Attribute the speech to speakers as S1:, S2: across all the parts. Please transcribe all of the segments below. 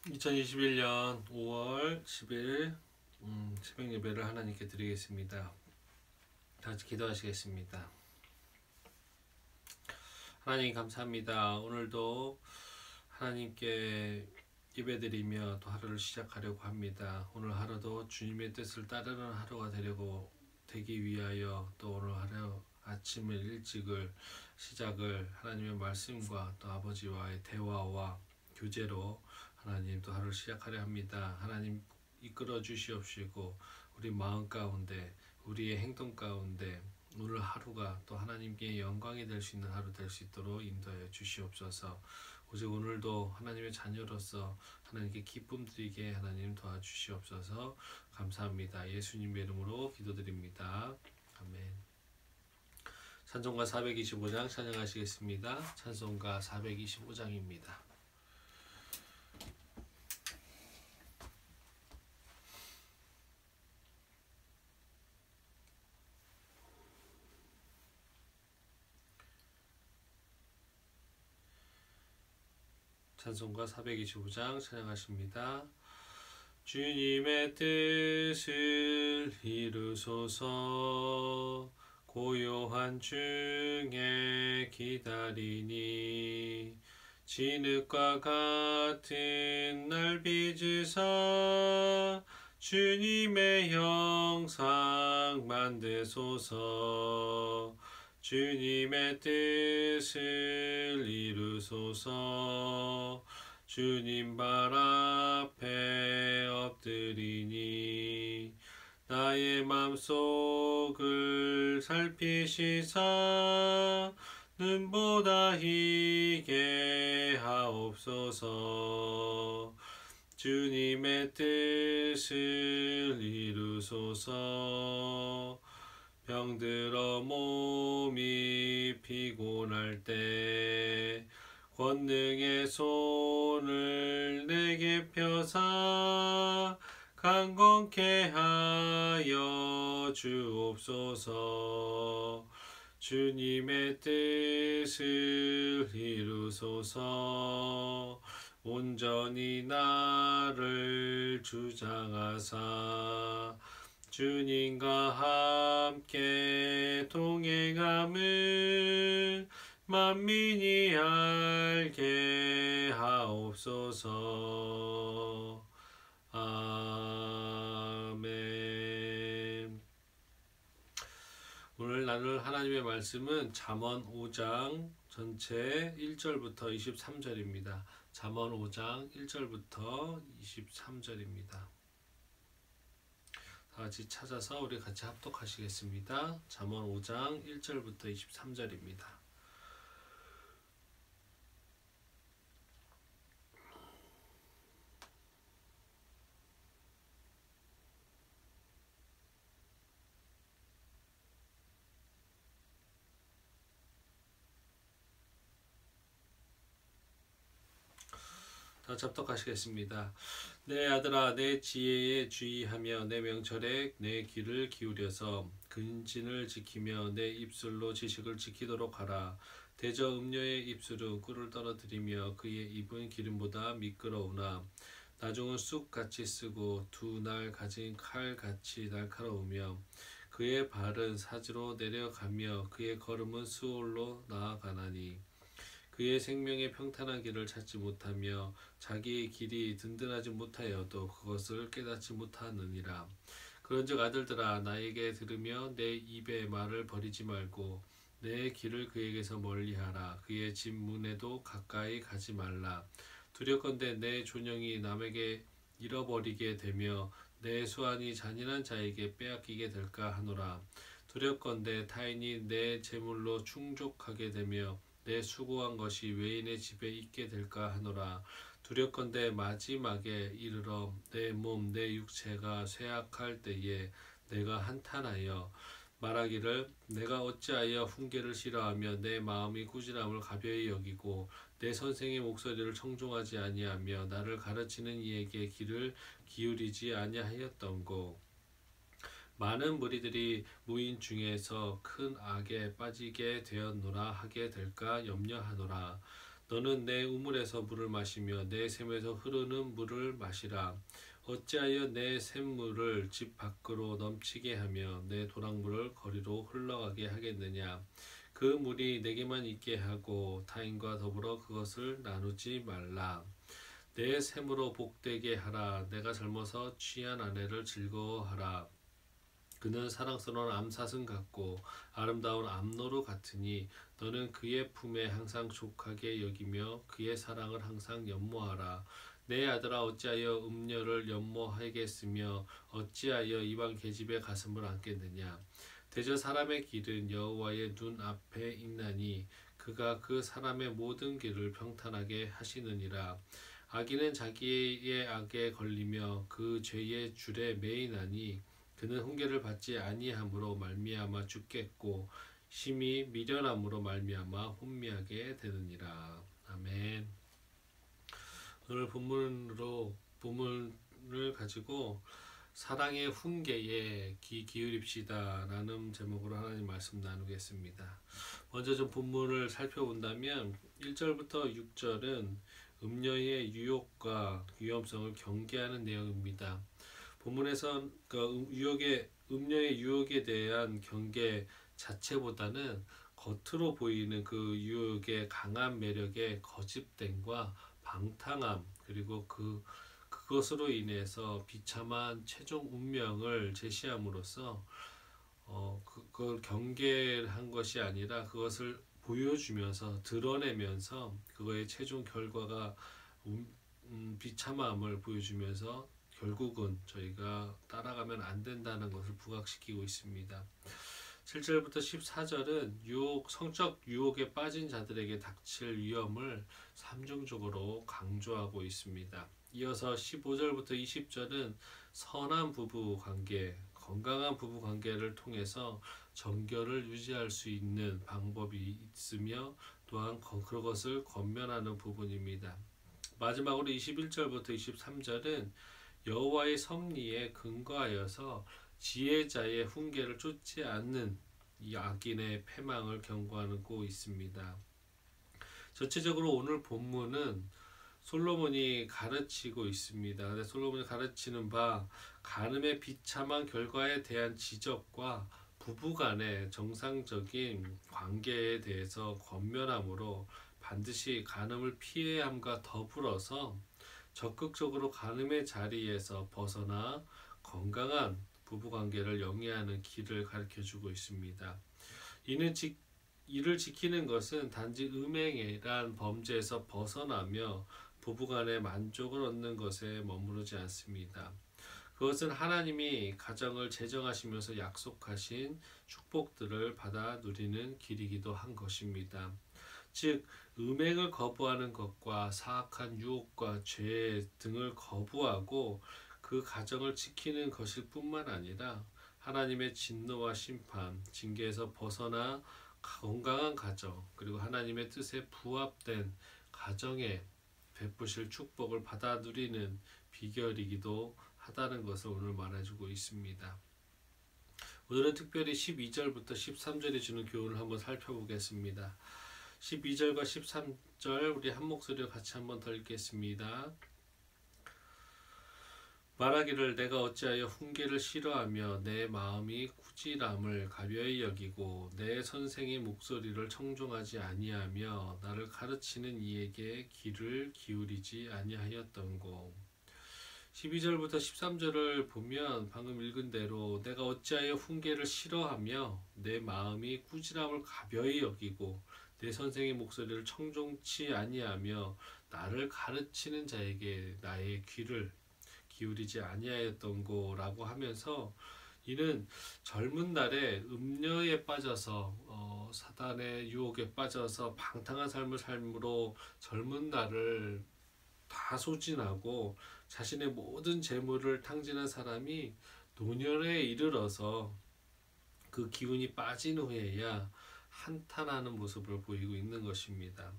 S1: 2021년 5월 10일 새벽 예배를 하나님께 드리겠습니다. 다 같이 기도하시겠습니다. 하나님 감사합니다. 오늘도 하나님께 예배드리며 또 하루를 시작하려고 합니다. 오늘 하루도 주님의 뜻을 따르는 하루가 되기 위하여 또 오늘 하루 아침을 일찍을 시작을 하나님의 말씀과 또 아버지와의 대화와 교제로 하나님 또 하루를 시작하려 합니다. 하나님 이끌어 주시옵시고 우리 마음 가운데 우리의 행동 가운데 오늘 하루가 또 하나님께 영광이 될 수 있는 하루 될 수 있도록 인도하여 주시옵소서. 오직 오늘도 하나님의 자녀로서 하나님께 기쁨 드리게 하나님 도와주시옵소서. 감사합니다. 예수님의 이름으로 기도드립니다. 아멘. 찬송가 425장 찬양하시겠습니다. 찬송가 425장입니다. 찬송가 425장 찬양하십니다. 주님의 뜻을 이루소서. 고요한 중에 기다리니 진흙과 같은 날 빚으사 주님의 형상 만드소서. 주님의 뜻을 이루소서. 주님 발 앞에 엎드리니 나의 맘속을 살피시사 눈보다 희게 하옵소서. 주님의 뜻을 이루소서. 병들어 몸이 피곤할 때 권능의 손을 내게 펴사 강건케 하여 주옵소서. 주님의 뜻을 이루소서. 온전히 나를 주장하사 주님과 함께 동행함을 만민이 알게 하옵소서. 아멘. 오늘 나눌 하나님의 말씀은 잠언 5장 전체 1절부터 23절입니다. 잠언 5장 1절부터 23절입니다. 다같이 찾아서 우리 같이 합독하시겠습니다. 잠언 5장 1절부터 23절입니다. 다 합독하시겠습니다. 내 아들아, 내 지혜에 주의하며 내 명철에 내 귀를 기울여서 근신을 지키며 내 입술로 지식을 지키도록 하라. 대저 음녀의 입술은 꿀을 떨어뜨리며 그의 입은 기름보다 미끄러우나 나중은 쑥같이 쓰고 두 날 가진 칼같이 날카로우며 그의 발은 사지로 내려가며 그의 걸음은 수월로 나아가나니 그의 생명의 평탄한 길을 찾지 못하며 자기의 길이 든든하지 못하여도 그것을 깨닫지 못하느니라. 그런즉 아들들아, 나에게 들으며 내 입의 말을 버리지 말고 내 길을 그에게서 멀리하라. 그의 집 문에도 가까이 가지 말라. 두렵건대 내 존영이 남에게 잃어버리게 되며 내 수완이 잔인한 자에게 빼앗기게 될까 하노라. 두렵건대 타인이 내 재물로 충족하게 되며 내 수고한 것이 외인의 집에 있게 될까 하노라. 두렵건대 마지막에 이르러 내 몸 내 육체가 쇠약할 때에 내가 한탄하여 말하기를 내가 어찌하여 훈계를 싫어하며 내 마음이 꾸지람을 가벼이 여기고 내 선생의 목소리를 청종하지 아니하며 나를 가르치는 이에게 귀를 기울이지 아니하였던고. 많은 무리들이 무인 중에서 큰 악에 빠지게 되었노라 하게 될까 염려하노라. 너는 내 우물에서 물을 마시며 내 샘에서 흐르는 물을 마시라. 어찌하여 내 샘물을 집 밖으로 넘치게 하며 내 도랑물을 거리로 흘러가게 하겠느냐. 그 물이 내게만 있게 하고 타인과 더불어 그것을 나누지 말라. 내 샘으로 복되게 하라. 내가 젊어서 취한 아내를 즐거워하라. 그는 사랑스러운 암사슴 같고 아름다운 암노루 같으니 너는 그의 품에 항상 족하게 여기며 그의 사랑을 항상 연모하라. 내 아들아, 어찌하여 음녀를 연모하겠으며 어찌하여 이방 계집의 가슴을 안겠느냐. 대저 사람의 길은 여호와의 눈 앞에 있나니 그가 그 사람의 모든 길을 평탄하게 하시느니라. 악인은 자기의 악에 걸리며 그 죄의 줄에 매이나니 그는 훈계를 받지 아니함으로 말미암아 죽겠고 심히 미련함으로 말미암아 혼미하게 되느니라. 아멘. 오늘 본문을 가지고 사랑의 훈계에 귀 기울입시다 라는 제목으로 하나님 말씀 나누겠습니다. 먼저 좀 본문을 살펴본다면 1절부터 6절은 음녀의 유혹과 위험성을 경계하는 내용입니다. 본문에서 음녀의 유혹에 대한 경계 자체보다는 겉으로 보이는 그 유혹의 강한 매력의 거짓됨과 방탕함, 그리고 그것으로 인해서 비참한 최종 운명을 제시함으로써 그걸 경계한 것이 아니라 그것을 보여주면서 드러내면서 그거의 최종 결과가 비참함을 보여주면서 결국은 저희가 따라가면 안 된다는 것을 부각시키고 있습니다. 7절부터 14절은 성적 유혹에 빠진 자들에게 닥칠 위험을 삼중적으로 강조하고 있습니다. 이어서 15절부터 20절은 선한 부부 관계, 건강한 부부 관계를 통해서 정결을 유지할 수 있는 방법이 있으며 또한 그것을 권면하는 부분입니다. 마지막으로 21절부터 23절은 여호와의 섭리에 근거하여서 지혜자의 훈계를 쫓지 않는 이 악인의 패망을 경고하고 있습니다. 전체적으로 오늘 본문은 솔로몬이 가르치고 있습니다. 근데 솔로몬이 가르치는 바 간음의 비참한 결과에 대한 지적과 부부간의 정상적인 관계에 대해서 권면함으로 반드시 간음을 피해야 함과 더불어서 적극적으로 간음의 자리에서 벗어나 건강한 부부관계를 영위하는 길을 가르쳐주고 있습니다. 이를 지키는 것은 단지 음행이란 범죄에서 벗어나며 부부간의 만족을 얻는 것에 머무르지 않습니다. 그것은 하나님이 가정을 제정하시면서 약속하신 축복들을 받아 누리는 길이기도 한 것입니다. 즉 음행을 거부하는 것과 사악한 유혹과 죄 등을 거부하고 그 가정을 지키는 것일 뿐만 아니라 하나님의 진노와 심판, 징계에서 벗어나 건강한 가정, 그리고 하나님의 뜻에 부합된 가정에 베푸실 축복을 받아 누리는 비결이기도 하다는 것을 오늘 말해주고 있습니다. 오늘은 특별히 12절부터 13절에 주는 교훈을 한번 살펴보겠습니다. 12절과 13절 우리 한 목소리로 같이 한번 더 읽겠습니다. 말하기를 내가 어찌하여 훈계를 싫어하며 내 마음이 꾸지람을 가벼이 여기고 내 선생의 목소리를 청종하지 아니하며 나를 가르치는 이에게 귀를 기울이지 아니하였던고. 12절부터 13절을 보면 방금 읽은 대로 내가 어찌하여 훈계를 싫어하며 내 마음이 꾸지람을 가벼이 여기고 내 선생의 목소리를 청종치 아니하며 나를 가르치는 자에게 나의 귀를 기울이지 아니하였던고라고 하면서 이는 젊은 날에 음녀에 빠져서 사단의 유혹에 빠져서 방탕한 삶을 삶으로 젊은 날을 다 소진하고 자신의 모든 재물을 탕진한 사람이 노년에 이르러서 그 기운이 빠진 후에야 한탄하는 모습을 보이고 있는 것입니다.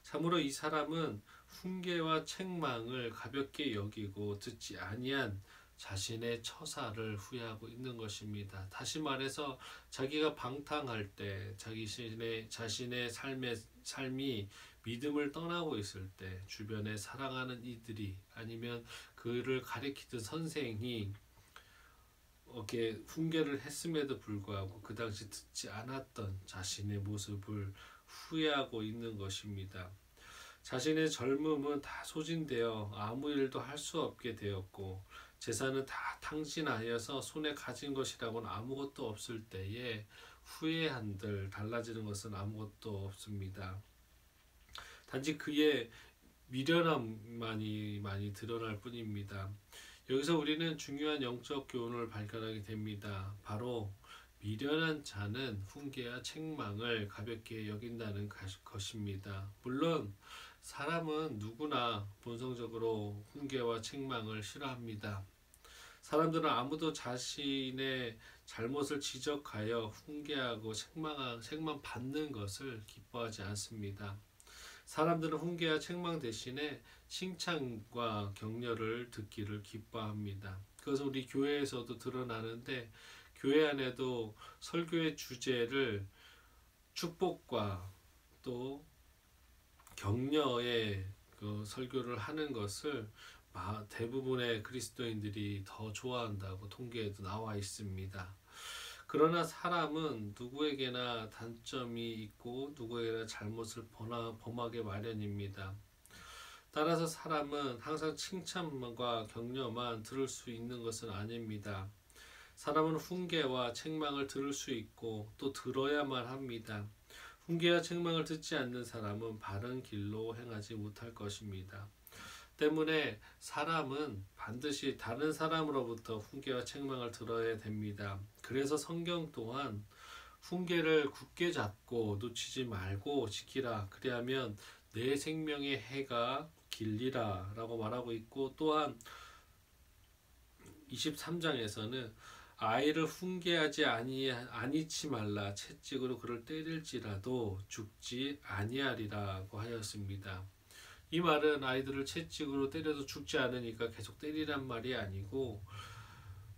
S1: 참으로 이 사람은 훈계와 책망을 가볍게 여기고 듣지 아니한 자신의 처사를 후회하고 있는 것입니다. 다시 말해서 자기가 방탕할 때 자신의 삶이 믿음을 떠나고 있을 때 주변에 사랑하는 이들이 아니면 그를 가리키던 선생이 이렇게 훈계를 했음에도 불구하고 그 당시 듣지 않았던 자신의 모습을 후회하고 있는 것입니다. 자신의 젊음은 다 소진되어 아무 일도 할 수 없게 되었고 재산은 다 탕진하여서 손에 가진 것이라고는 아무것도 없을 때에 후회한들 달라지는 것은 아무것도 없습니다. 단지 그의 미련함만이 많이 드러날 뿐입니다. 여기서 우리는 중요한 영적 교훈을 발견하게 됩니다. 바로 미련한 자는 훈계와 책망을 가볍게 여긴다는 것입니다. 물론 사람은 누구나 본성적으로 훈계와 책망을 싫어합니다. 사람들은 아무도 자신의 잘못을 지적하여 훈계하고 책망받는 것을 기뻐하지 않습니다. 사람들은 훈계와 책망 대신에 칭찬과 격려를 듣기를 기뻐합니다. 그것은 우리 교회에서도 드러나는데 교회 안에도 설교의 주제를 축복과 또 격려의 그 설교를 하는 것을 대부분의 그리스도인들이 더 좋아한다고 통계에도 나와 있습니다. 그러나 사람은 누구에게나 단점이 있고 누구에게나 잘못을 범하게 마련입니다. 따라서 사람은 항상 칭찬과 격려만 들을 수 있는 것은 아닙니다. 사람은 훈계와 책망을 들을 수 있고 또 들어야만 합니다. 훈계와 책망을 듣지 않는 사람은 바른 길로 행하지 못할 것입니다. 때문에 사람은 반드시 다른 사람으로부터 훈계와 책망을 들어야 됩니다. 그래서 성경 또한 훈계를 굳게 잡고 놓치지 말고 지키라. 그리하면 내 생명의 해가 길리라 라고 말하고 있고 또한 23장에서는 아이를 훈계하지 아니치 말라 채찍으로 그를 때릴지라도 죽지 아니하리라고 하였습니다. 이 말은 아이들을 채찍으로 때려도 죽지 않으니까 계속 때리란 말이 아니고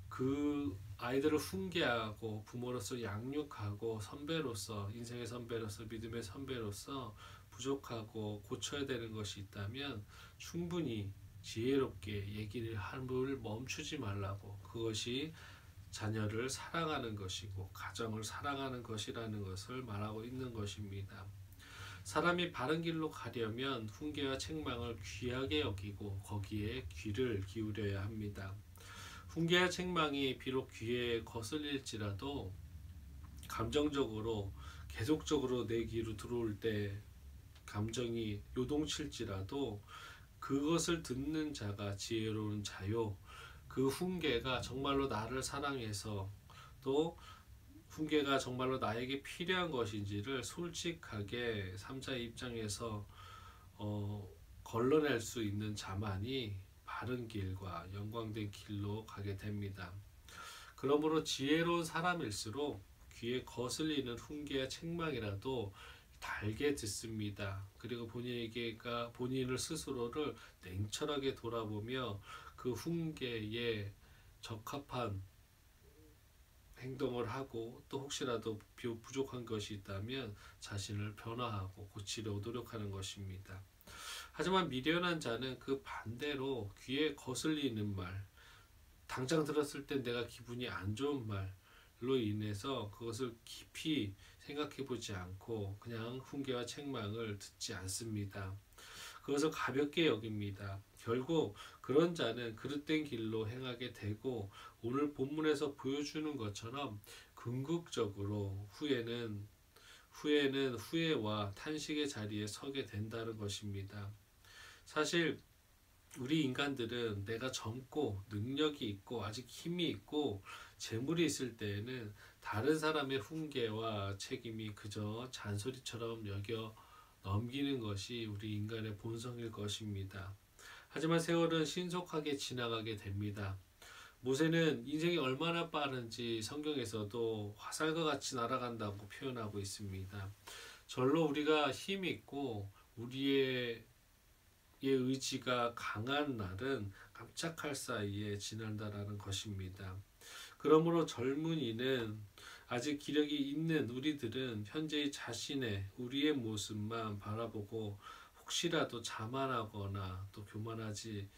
S1: 그 아이들을 훈계하고 부모로서 양육하고 선배로서 인생의 선배로서 믿음의 선배로서 부족하고 고쳐야 되는 것이 있다면 충분히 지혜롭게 얘기를 함을 멈추지 말라고 그것이 자녀를 사랑하는 것이고 가정을 사랑하는 것이라는 것을 말하고 있는 것입니다. 사람이 바른 길로 가려면 훈계와 책망을 귀하게 여기고 거기에 귀를 기울여야 합니다. 훈계와 책망이 비록 귀에 거슬릴지라도 감정적으로 계속적으로 내 귀로 들어올 때 감정이 요동칠지라도 그것을 듣는 자가 지혜로운 자요. 그 훈계가 정말로 나를 사랑해서 또 훈계가 정말로 나에게 필요한 것인지를 솔직하게 3자의 입장에서 걸러낼 수 있는 자만이 바른 길과 영광된 길로 가게 됩니다. 그러므로 지혜로운 사람일수록 귀에 거슬리는 훈계와 책망이라도 달게 듣습니다. 그리고 본인을 스스로를 냉철하게 돌아보며 그 훈계에 적합한 행동을 하고 또 혹시라도 부족한 것이 있다면 자신을 변화하고 고치려고 노력하는 것입니다. 하지만 미련한 자는 그 반대로 귀에 거슬리는 말, 당장 들었을 때 내가 기분이 안 좋은 말로 인해서 그것을 깊이 생각해 보지 않고 그냥 훈계와 책망을 듣지 않습니다. 그것을 가볍게 여깁니다. 결국 그런 자는 그릇된 길로 행하게 되고 오늘 본문에서 보여주는 것처럼 궁극적으로 후회는 후회와 탄식의 자리에 서게 된다는 것입니다. 사실 우리 인간들은 내가 젊고 능력이 있고 아직 힘이 있고 재물이 있을 때에는 다른 사람의 훈계와 책임이 그저 잔소리처럼 여겨 넘기는 것이 우리 인간의 본성일 것입니다. 하지만 세월은 신속하게 지나가게 됩니다. 모세는 인생이 얼마나 빠른지 성경에서도 화살과 같이 날아간다고 표현하고 있습니다. 절로 우리가 힘이 있고 우리의 의지가 강한 날은 깜짝할 사이에 지난다라는 것입니다. 그러므로 젊은이는 아직 기력이 있는 우리들은 현재의 우리의 모습만 바라보고 혹시라도 자만하거나 또 교만하지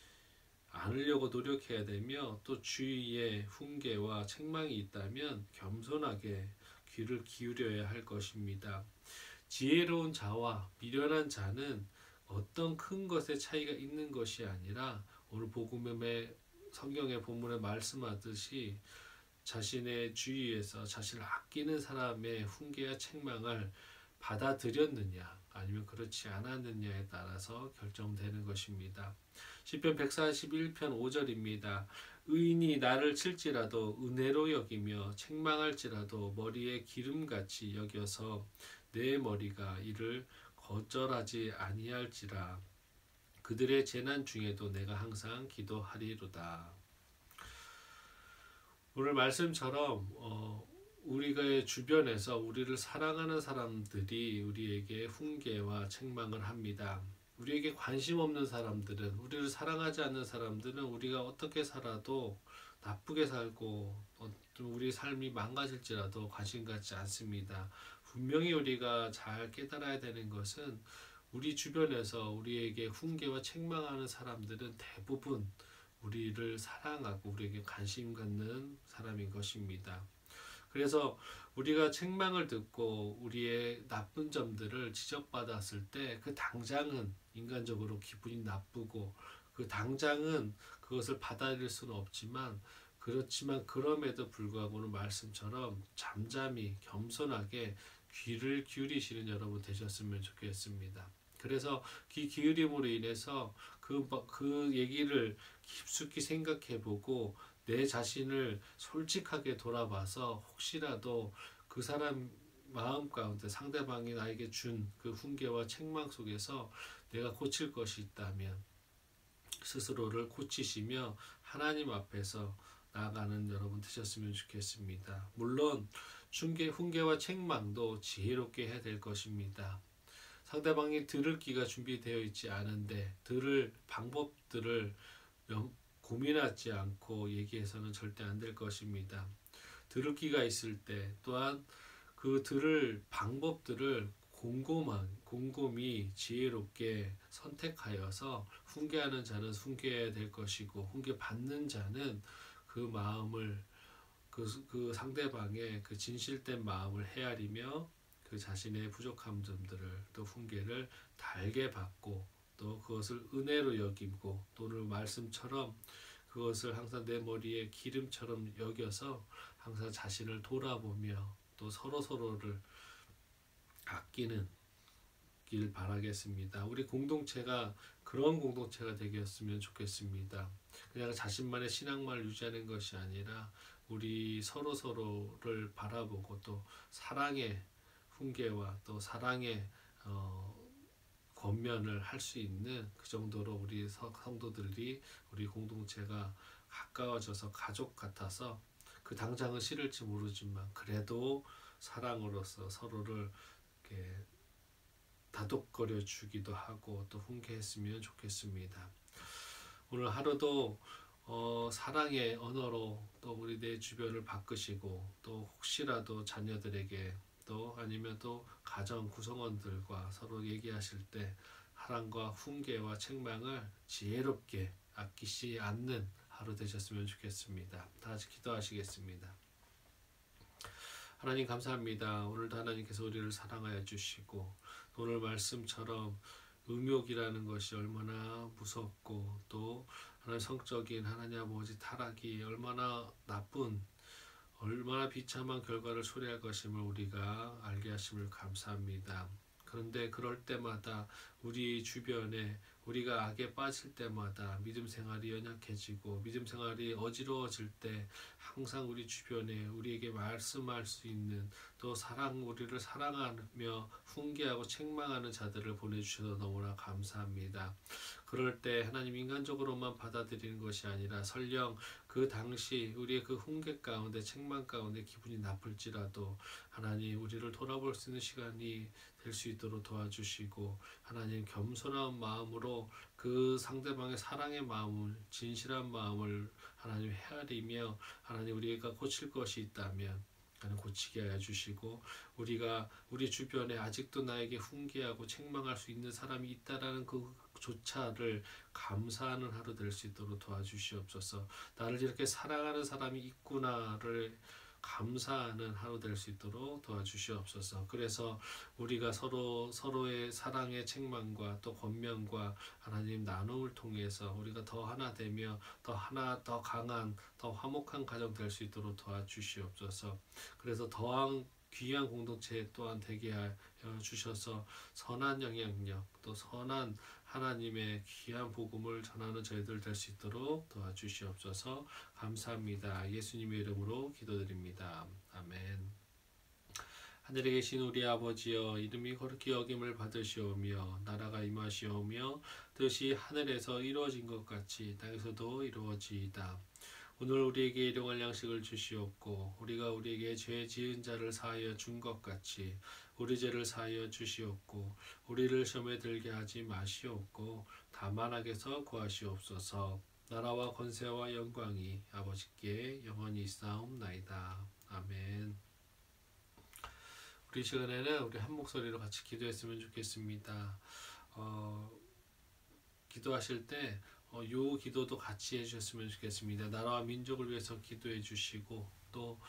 S1: 않으려고 노력해야 되며, 또 주위에 훈계와 책망이 있다면 겸손하게 귀를 기울여야 할 것입니다. 지혜로운 자와 미련한 자는 어떤 큰 것의 차이가 있는 것이 아니라, 오늘 복음의 성경의 본문에 말씀하듯이 자신의 주위에서 자신을 아끼는 사람의 훈계와 책망을 받아들였느냐 아니면 그렇지 않았느냐에 따라서 결정되는 것입니다. 시편 141편 5절입니다. 의인이 나를 칠지라도 은혜로 여기며 책망할지라도 머리에 기름같이 여겨서 내 머리가 이를 거절하지 아니할지라. 그들의 재난 중에도 내가 항상 기도하리로다. 오늘 말씀처럼 우리가 주변에서 우리를 사랑하는 사람들이 우리에게 훈계와 책망을 합니다. 우리에게 관심 없는 사람들은, 우리를 사랑하지 않는 사람들은 우리가 어떻게 살아도 나쁘게 살고 우리 삶이 망가질지라도 관심 갖지 않습니다. 분명히 우리가 잘 깨달아야 되는 것은, 우리 주변에서 우리에게 훈계와 책망하는 사람들은 대부분 우리를 사랑하고 우리에게 관심 갖는 사람인 것입니다. 그래서 우리가 책망을 듣고 우리의 나쁜 점들을 지적받았을 때 그 당장은 인간적으로 기분이 나쁘고 그 당장은 그것을 받아들일 수는 없지만, 그렇지만 그럼에도 불구하고는 말씀처럼 잠잠히 겸손하게 귀를 기울이시는 여러분 되셨으면 좋겠습니다. 그래서 귀 기울임으로 인해서 그 얘기를 깊숙이 생각해보고 내 자신을 솔직하게 돌아봐서, 혹시라도 그 사람 마음 가운데 상대방이 나에게 준 그 훈계와 책망 속에서 내가 고칠 것이 있다면 스스로를 고치시며 하나님 앞에서 나아가는 여러분 되셨으면 좋겠습니다. 물론 훈계와 책망도 지혜롭게 해야 될 것입니다. 상대방이 들을 귀가 준비되어 있지 않은데 들을 방법들을 고민하지 않고 얘기해서는 절대 안 될 것입니다. 들을 귀가 있을 때 또한 그 들을 방법들을 곰곰이 지혜롭게 선택하여서, 훈계하는 자는 훈계해야 될 것이고 훈계 받는 자는 그 마음을 그 상대방의 그 진실된 마음을 헤아리며 그 자신의 부족한 점들을 또 훈계를 달게 받고 또 그것을 은혜로 여기고, 또 오늘 말씀처럼 그것을 항상 내 머리에 기름처럼 여겨서 항상 자신을 돌아보며 또 서로를 아끼는 길 바라겠습니다. 우리 공동체가 그런 공동체가 되겠으면 좋겠습니다. 그냥 자신만의 신앙만을 유지하는 것이 아니라 우리 서로를 바라보고 또 사랑의 훈계와 또 사랑의 권면을 할 수 있는 그 정도로 우리 성도들이, 우리 공동체가 가까워져서 가족 같아서, 그 당장은 싫을지 모르지만 그래도 사랑으로서 서로를 이렇게 다독거려 주기도 하고 또 훈계했으면 좋겠습니다. 오늘 하루도 사랑의 언어로 또 우리 내 주변을 바꾸시고, 또 혹시라도 자녀들에게 또 아니면 또 가정 구성원들과 서로 얘기하실 때 사랑과 훈계와 책망을 지혜롭게 아끼지 않는 하루 되셨으면 좋겠습니다. 다 같이 기도하시겠습니다. 하나님 감사합니다. 오늘도 하나님께서 우리를 사랑하여 주시고, 오늘 말씀처럼 음욕이라는 것이 얼마나 무섭고 또 하나님 성적인 하나님 아버지 타락이 얼마나 얼마나 비참한 결과를 초래할 것임을 우리가 알게 하심을 감사합니다. 그런데 그럴 때마다 우리 주변에 우리가 악에 빠질 때마다 믿음 생활이 연약해지고 믿음 생활이 어지러워질 때 항상 우리 주변에 우리에게 말씀할 수 있는, 또 우리를 사랑하며 훈계하고 책망하는 자들을 보내주셔서 너무나 감사합니다. 그럴 때 하나님 인간적으로만 받아들이는 것이 아니라 설령 그 당시 우리의 그 훈계 가운데 책망 가운데 기분이 나쁠지라도 하나님 우리를 돌아볼 수 있는 시간이 될 수 있도록 도와주시고, 하나님 겸손한 마음으로 그 상대방의 사랑의 마음을, 진실한 마음을 하나님 헤아리며, 하나님 우리가 고칠 것이 있다면 고치게 하여 주시고, 우리 주변에 아직도 나에게 훈계하고 책망할 수 있는 사람이 있다라는 그조차를 감사하는 하루 될 수 있도록 도와주시옵소서. 나를 이렇게 사랑하는 사람이 있구나를 감사하는 하루 될 수 있도록 도와주시옵소서. 그래서 우리가 서로의 사랑의 책망과 또 권면과 하나님 나눔을 통해서 우리가 더 하나 되며 더 강한 더 화목한 가정 될 수 있도록 도와주시옵소서. 그래서 더한 귀한 공동체 또한 되게 하여 주셔서 선한 영향력 또 선한 하나님의 귀한 복음을 전하는 저희들 될 수 있도록 도와주시옵소서. 감사합니다. 예수님의 이름으로 기도드립니다. 아멘. 하늘에 계신 우리 아버지여, 이름이 거룩히 여김을 받으시오며 나라가 임하시오며 뜻이 하늘에서 이루어진 것 같이 땅에서도 이루어지이다. 오늘 우리에게 일용할 양식을 주시옵고 우리가 우리에게 죄 지은 자를 사하여 준 것 같이 우리 죄를 사하여 주시옵고 우리를 시험에 들게 하지 마시옵고 다만 악에서 구하시옵소서. 나라와 권세와 영광이 아버지께 영원히 있사옵나이다. 아멘. 우리 시간에는 우리 한 목소리로 같이 기도했으면 좋겠습니다. 기도하실 때 요 기도도 같이 해주셨으면 좋겠습니다. 나라와 민족을 위해서 기도해 주시고, 또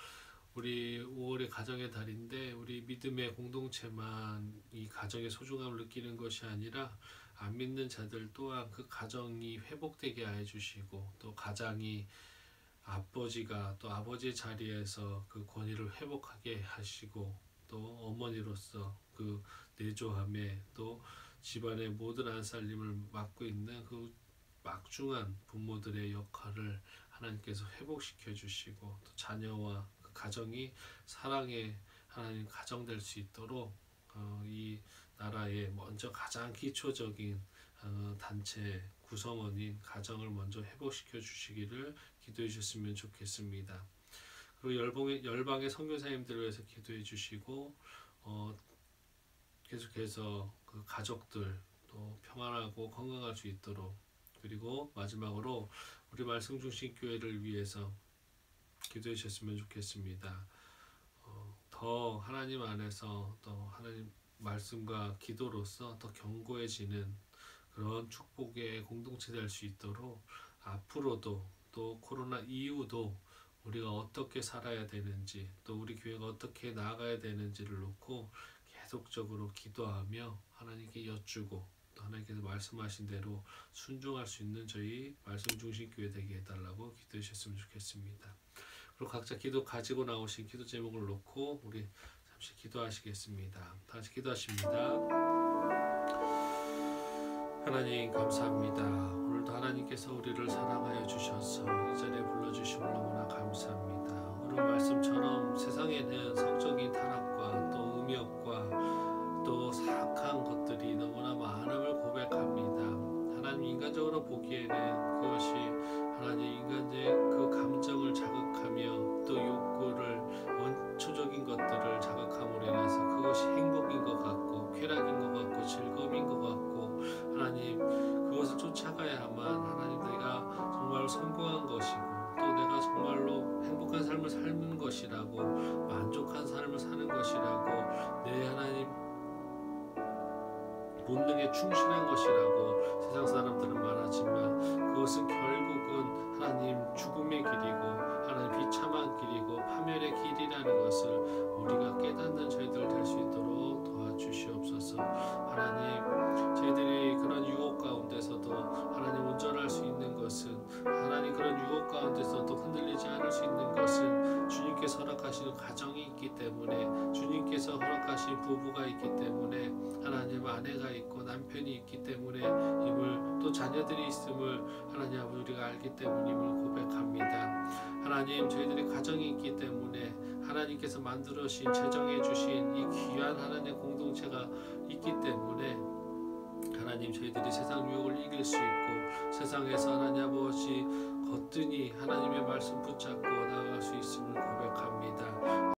S1: 우리 5월의 가정의 달인데 우리 믿음의 공동체만 이 가정의 소중함을 느끼는 것이 아니라 안 믿는 자들 또한 그 가정이 회복되게 해 주시고, 또 가장이 아버지가 또 아버지의 자리에서 그 권위를 회복하게 하시고, 또 어머니로서 그 내조함에 또 집안의 모든 안살림을 맡고 있는 그 막중한 부모들의 역할을 하나님께서 회복시켜 주시고, 또 자녀와 그 가정이 사랑의 하나님 가정 될 수 있도록 이 나라의 먼저 가장 기초적인 단체 구성원인 가정을 먼저 회복시켜 주시기를 기도해 주셨으면 좋겠습니다. 그리고 열방의 선교사님들을 위해서 기도해 주시고, 계속해서 그 가족들 또 평안하고 건강할 수 있도록, 그리고 마지막으로 우리 말씀 중심 교회를 위해서 기도해 주셨으면 좋겠습니다. 더 하나님 안에서 또 하나님 말씀과 기도로서 더 견고해지는 그런 축복의 공동체 될 수 있도록, 앞으로도 또 코로나 이후도 우리가 어떻게 살아야 되는지, 또 우리 교회가 어떻게 나아가야 되는지를 놓고 계속적으로 기도하며 하나님께 여쭈고, 또 하나님께서 말씀하신 대로 순종할 수 있는 저희 말씀 중심 교회 되게 해달라고 기도해 주셨으면 좋겠습니다. 그리고 각자 기도 가지고 나오신 기도 제목을 놓고 우리 잠시 기도하시겠습니다. 다 같이 기도하십니다. 하나님 감사합니다. 오늘도 하나님께서 우리를 사랑하여 주셔서 이 자리에 불러주심을 너무나 감사합니다. 오늘 말씀처럼 세상에는 성적인 타락과 또 음욕과 또 사악한 것들이 너무나 많음을 고백합니다. 하나님, 인간적으로 보기에는 그것이 하나님 인간의 그 감정을 자극하며 또 욕구를, 원초적인 것들을 자극함으로 인해서 그것이 행복인 것 같고 쾌락인 것 같고 즐거움인 것 같고, 하나님 그것을 쫓아가야만 하나님 내가 정말 성공한 것이고 또 내가 정말로 행복한 삶을 사는 것이라고, 만족한 삶을 사는 것이라고, 내 하나님 본능에 충실한 것이라고 세상 사람들은 말하지만, 그것은 결국은 하나님 죽음의 길이고 하나님 비참한 길이고 파멸의 길이라는 것을 우리가 깨닫는 저희들 될 수 있도록 도와주시옵소서. 하나님, 저희들이 그런 유혹 가운데서도 하나님 온전할 수 있는 것은, 하나님 그런 유혹 가운데서도 흔들리지 않을 수 있는 것은 주님께서 허락하시는 가정이 있기 때문에, 주님께서 허락하신 부부가 있기 때문에, 하나님 아내가 있고 남편이 있기 때문에 임을, 또 자녀들이 있음을 하나님 아버지 우리가 알기 때문임을 고백합니다. 하나님, 저희들이 가정이 있기 때문에 하나님께서 만들어주신, 제정해 주신 이 귀한 하나님의 공동체가 있기 때문에 하나님, 저희들이 세상 유혹을 이길 수 있고 세상에서 하나님 아버지 거뜬히 하나님의 말씀 붙잡고 나아갈 수 있음을 고백합니다.